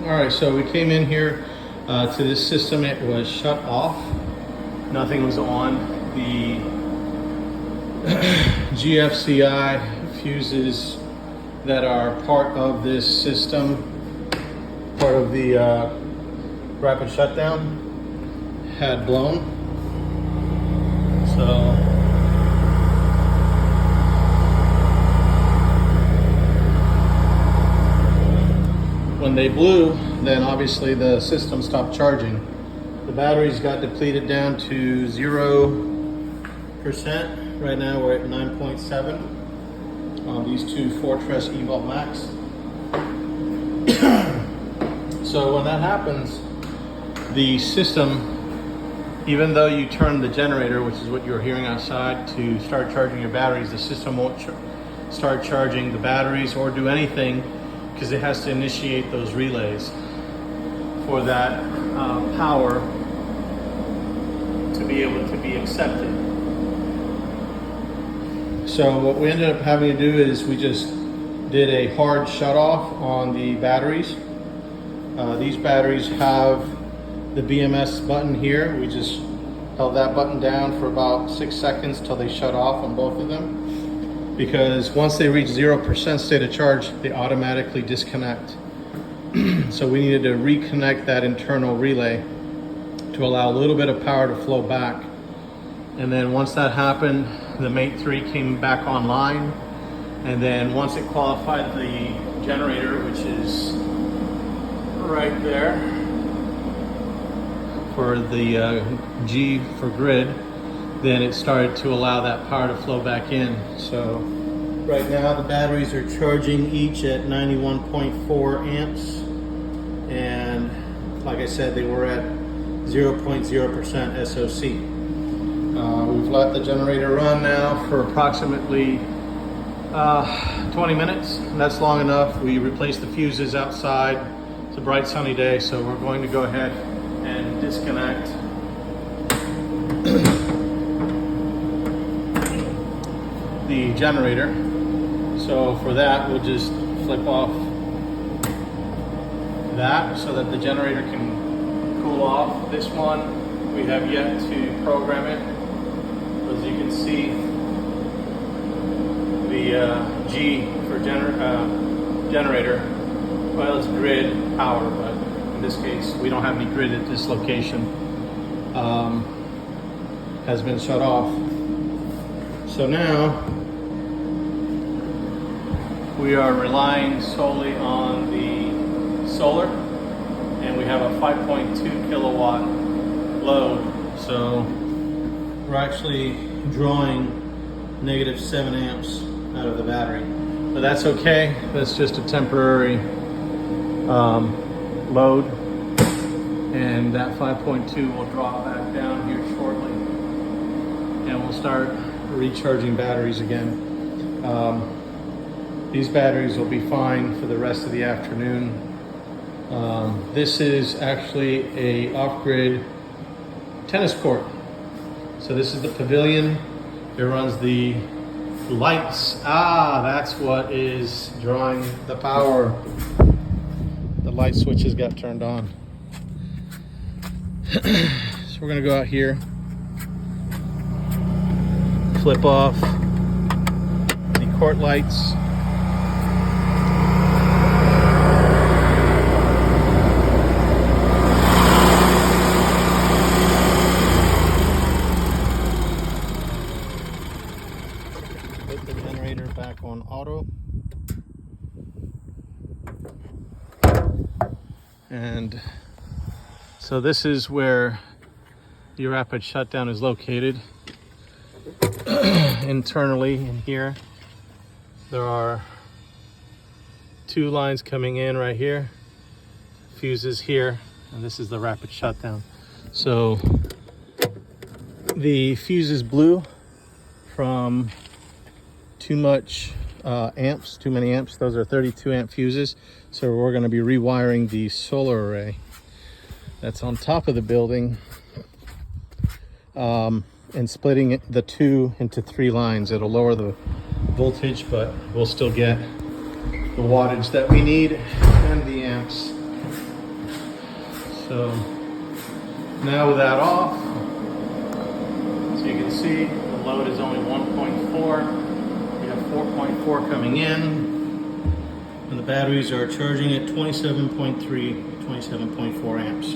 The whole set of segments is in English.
All right, so we came in here to this system. It was shut off. Nothing was on. The GFCI fuses that are part of this system, part of the rapid shutdown, had blown. So when they blew, then obviously the system stopped charging. The batteries got depleted down to 0%. Right now we're at 9.7 on these two Fortress eVault Max. So when that happens, the system, even though you turn the generator, which is what you're hearing outside, to start charging your batteries, the system won't start charging the batteries or do anything, because it has to initiate those relays for that power to be able to be accepted. So what we ended up having to do is we just did a hard shut off on the batteries. These batteries have the BMS button here. We just held that button down for about 6 seconds till they shut off on both of them. Because once they reach 0% state of charge, they automatically disconnect. So we needed to reconnect that internal relay to allow a little bit of power to flow back. And then once that happened, the Mate 3 came back online. And then once it qualified the generator, which is right there for the G for grid, then it started to allow that power to flow back in. So right now the batteries are charging each at 91.4 amps. And like I said, they were at 0.0% SOC. We've let the generator run now for approximately 20 minutes. And that's long enough. We replaced the fuses outside. It's a bright sunny day, so we're going to go ahead and disconnect the generator. So for that, we'll just flip off that so that the generator can cool off. This one, we have yet to program it. As you can see, the G for generator, well, it's grid power, but in this case, we don't have any grid at this location, has been shut off. So now, we are relying solely on the solar, and we have a 5.2 kilowatt load. So we're actually drawing -7 amps out of the battery. But that's okay. That's just a temporary load. And that 5.2 will drop back down here shortly. And we'll start recharging batteries again. These batteries will be fine for the rest of the afternoon. This is actually a off-grid tennis court. So this is the pavilion. It runs the lights. That's what is drawing the power. The light switches got turned on. So we're gonna go out here, flip off the court lights. Put the generator back on auto. And so this is where the rapid shutdown is located. Internally in here, there are 2 lines coming in right here, fuses here, and this is the rapid shutdown. So the fuses blew from too many amps. Those are 32 amp fuses. So we're going to be rewiring the solar array that's on top of the building, and splitting the 2 into 3 lines. It'll lower the voltage, but we'll still get the wattage that we need and the amps So now with that off, so you can see the load is only 1.4. We have 4.4 coming in, and the batteries are charging at 27.3, 27.4 amps.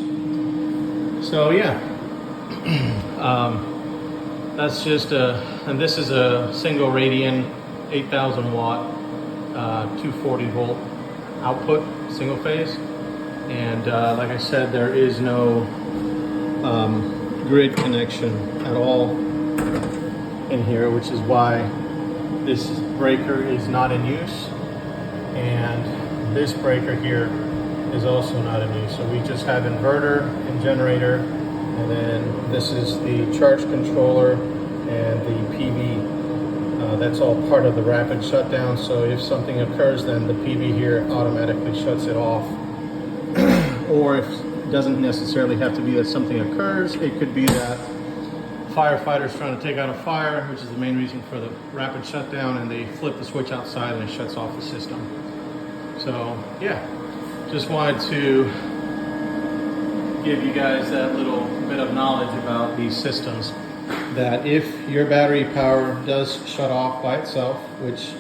So yeah, that's just and this is a single Radian 8,000 watt, 240 volt output, single phase. And like I said, there is no grid connection at all in here, which is why this breaker is not in use. And this breaker here is also not in use. So we just have inverter and generator, and then this is the charge controller and the PV. That's all part of the rapid shutdown. So if something occurs, then the PV here automatically shuts it off. Or if it doesn't necessarily have to be that something occurs, it could be that firefighters trying to take out a fire, which is the main reason for the rapid shutdown, and they flip the switch outside and it shuts off the system. So yeah, just wanted to give you guys that little bit of knowledge about these systems, that if your battery power does shut off by itself, which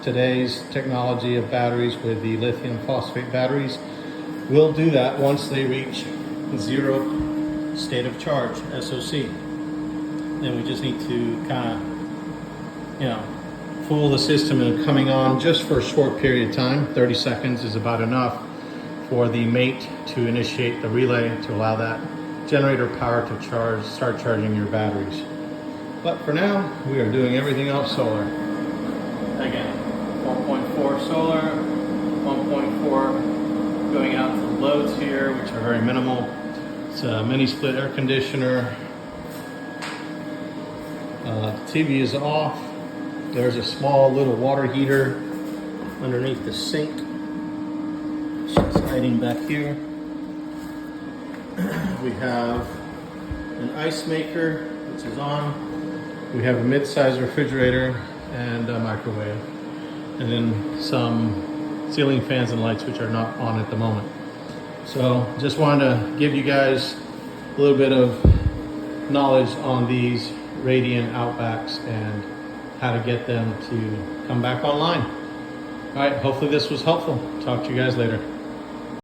today's technology of batteries with the lithium phosphate batteries will do that once they reach zero state of charge, SOC. Then we just need to kind of, fool the system into coming on just for a short period of time. 30 seconds is about enough for the mate to initiate the relay to allow that generator power to start charging your batteries. But for now, we are doing everything off solar. Again, 1.4 solar, 1.4 going out to the loads here, which are very minimal. It's a mini split air conditioner. The TV is off. There's a small little water heater underneath the sink. It's hiding back here. We have an ice maker, which is on. We have a mid-size refrigerator and a microwave. And then some ceiling fans and lights, which are not on at the moment. So just wanted to give you guys a little bit of knowledge on these Radian Outbacks and how to get them to come back online. All right, hopefully this was helpful. Talk to you guys later.